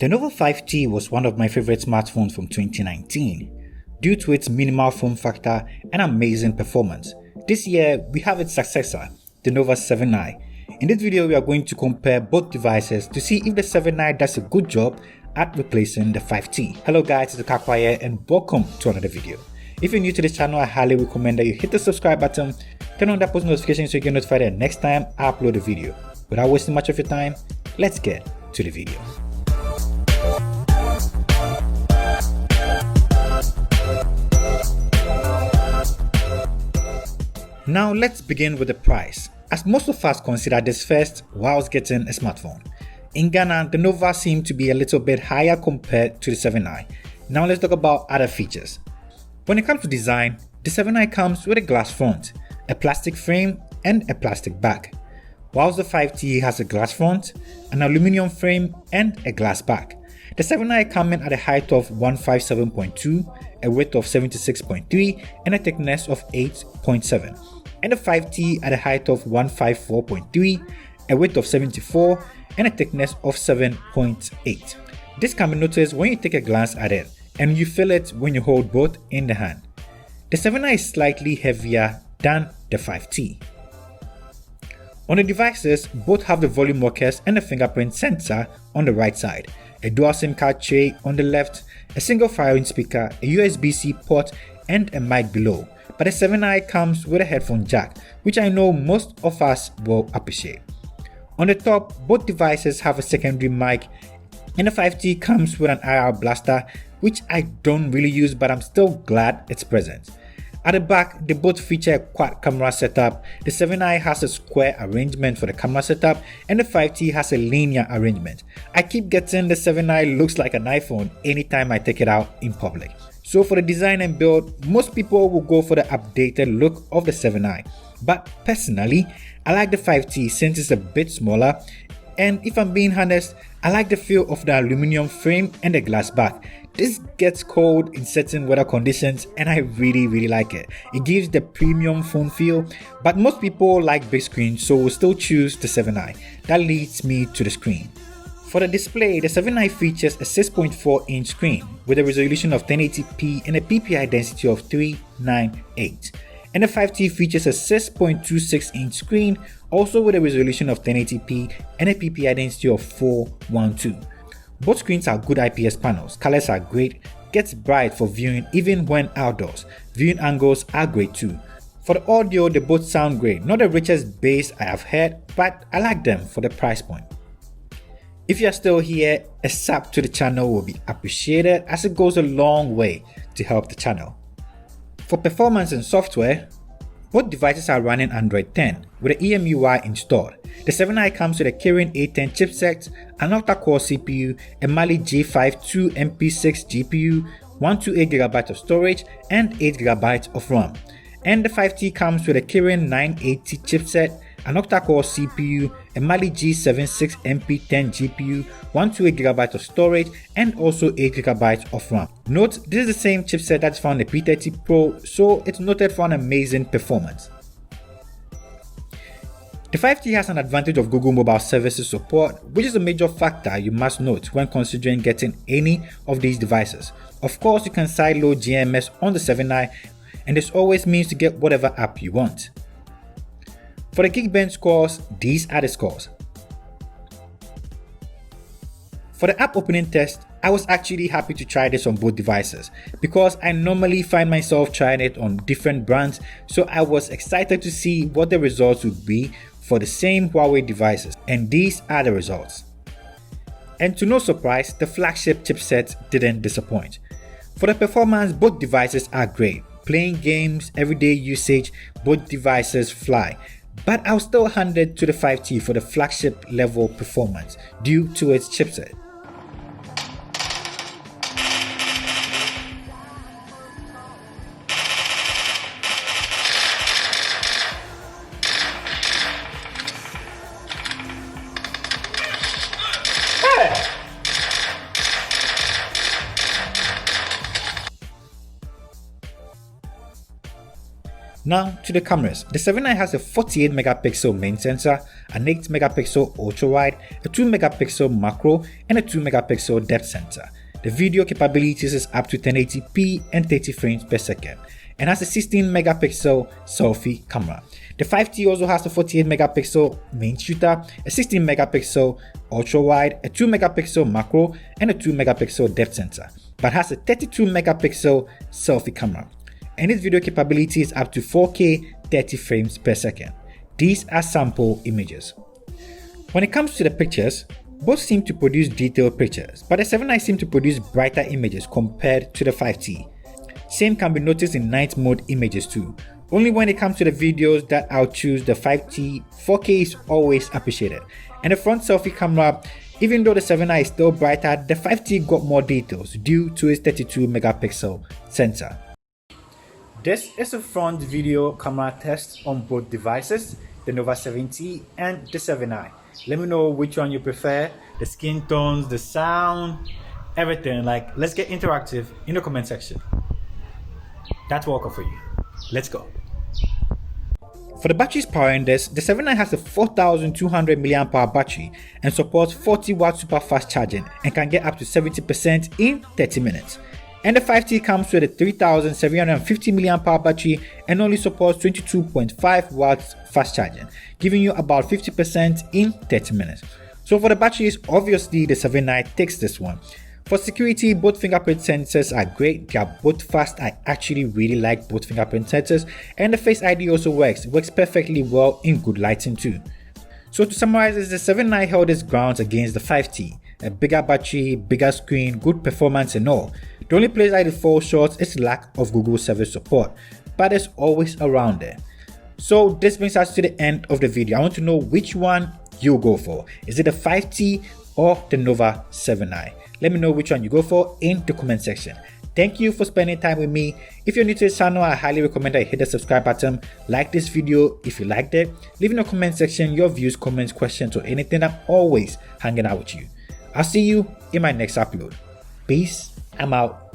The Nova 5T was one of my favorite smartphones from 2019 due to its minimal form factor and amazing performance. This year, we have its successor, the Nova 7i. In this video, we are going to compare both devices to see if the 7i does a good job at replacing the 5T. Hello guys, it's Rickaquaog and welcome to another video. If you're new to this channel, I highly recommend that you hit the subscribe button, turn on that post notification so you get notified the next time I upload a video. Without wasting much of your time, let's get to the video. Now let's begin with the price, as most of us consider this first whilst getting a smartphone. In Ghana, the Nova seemed to be a little bit higher compared to the 7i. Now let's talk about other features. When it comes to design, the 7i comes with a glass front, a plastic frame and a plastic back, whilst the 5T has a glass front, an aluminium frame and a glass back. The 7i comes in at a height of 157.2, a width of 76.3 and a thickness of 8.7. And the 5T at a height of 154.3, a width of 74 and a thickness of 7.8. This can be noticed when you take a glance at it and you feel it when you hold both in the hand. The 7i is slightly heavier than the 5T. On the devices, both have the volume rockers and the fingerprint sensor on the right side, a dual SIM card tray on the left, a single firing speaker, a USB-C port and a mic below. But the 7i comes with a headphone jack, which I know most of us will appreciate. On the top, both devices have a secondary mic and the 5T comes with an IR blaster, which I don't really use but I'm still glad it's present. At the back, they both feature a quad camera setup. The 7i has a square arrangement for the camera setup and the 5T has a linear arrangement. I keep getting the 7i looks like an iPhone anytime I take it out in public. So for the design and build, most people will go for the updated look of the 7i. But personally, I like the 5T since it's a bit smaller, and if I'm being honest, I like the feel of the aluminum frame and the glass back. This gets cold in certain weather conditions and I really like it. It gives the premium phone feel, but most people like big screens so will still choose the 7i. That leads me to the screen. For the display, the 7i features a 6.4-inch screen with a resolution of 1080p and a PPI density of 398. And the 5T features a 6.26-inch screen also with a resolution of 1080p and a PPI density of 412. Both screens are good IPS panels, colors are great, gets bright for viewing even when outdoors. Viewing angles are great too. For the audio, they both sound great, not the richest bass I have heard, but I like them for the price point. If you are still here, a sub to the channel will be appreciated as it goes a long way to help the channel. For performance and software, both devices are running Android 10 with the EMUI installed. The 7i comes with a Kirin A10 chipset, an octa-core CPU, a Mali J5 2MP6 GPU, 128GB of storage and 8GB of RAM. And the 5T comes with a Kirin 980 chipset, an octa-core CPU, a Mali G7 6MP10 GPU, 128GB of storage and also 8GB of RAM. Note, this is the same chipset that's found in the P30 Pro, so it's noted for an amazing performance. The 5T has an advantage of Google Mobile Services support, which is a major factor you must note when considering getting any of these devices. Of course, you can sideload GMS on the 7i, and this always means to get whatever app you want. For the Geekbench scores, these are the scores. For the app opening test, I was actually happy to try this on both devices because I normally find myself trying it on different brands, so I was excited to see what the results would be for the same Huawei devices, and these are the results. And to no surprise, the flagship chipset didn't disappoint. For the performance, both devices are great. Playing games, everyday usage, both devices fly. But I'll still hand it to the 5T for the flagship level performance due to its chipset. Now to the cameras. The 7i has a 48 megapixel main sensor, an 8 megapixel ultra wide, a 2 megapixel macro, and a 2 megapixel depth sensor. The video capabilities is up to 1080p and 30 frames per second, and has a 16 megapixel selfie camera. The 5T also has a 48 megapixel main shooter, a 16 megapixel ultra wide, a 2 megapixel macro, and a 2 megapixel depth sensor, but has a 32 megapixel selfie camera. And its video capability is up to 4K 30 frames per second. These are sample images. When it comes to the pictures, both seem to produce detailed pictures, but the 7i seems to produce brighter images compared to the 5T. Same can be noticed in night mode images too. Only when it comes to the videos that I'll choose the 5T, 4K is always appreciated. And the front selfie camera, even though the 7i is still brighter, the 5T got more details due to its 32 megapixel sensor. This is a front video camera test on both devices, the Nova 7T and the 7i. Let me know which one you prefer, the skin tones, the sound, everything. Like, let's get interactive in the comment section. That's welcome for you. Let's go. For the battery's powering this, the 7i has a 4200 mAh battery and supports 40 watt super fast charging and can get up to 70% in 30 minutes. And the 5T comes with a 3750 mAh battery and only supports 22.5 watts fast charging, giving you about 50% in 30 minutes. So for the batteries, obviously the 7i takes this one. For security, both fingerprint sensors are great. They are both fast. I actually really like both fingerprint sensors, and the Face ID also works. It works perfectly well in good lighting too. So to summarize, the 7i held its grounds against the 5T. A bigger battery, bigger screen, good performance and all. The only place I did fall short is lack of Google service support, but it's always around there. So this brings us to the end of the video. I want to know which one you go for. Is it the 5T or the Nova 7i? Let me know which one you go for in the comment section. Thank you for spending time with me. If you're new to the channel, I highly recommend that you hit the subscribe button, like this video if you liked it, leave in the comment section your views, comments, questions, or anything. I'm always hanging out with you. I'll see you in my next upload. Peace. I'm out.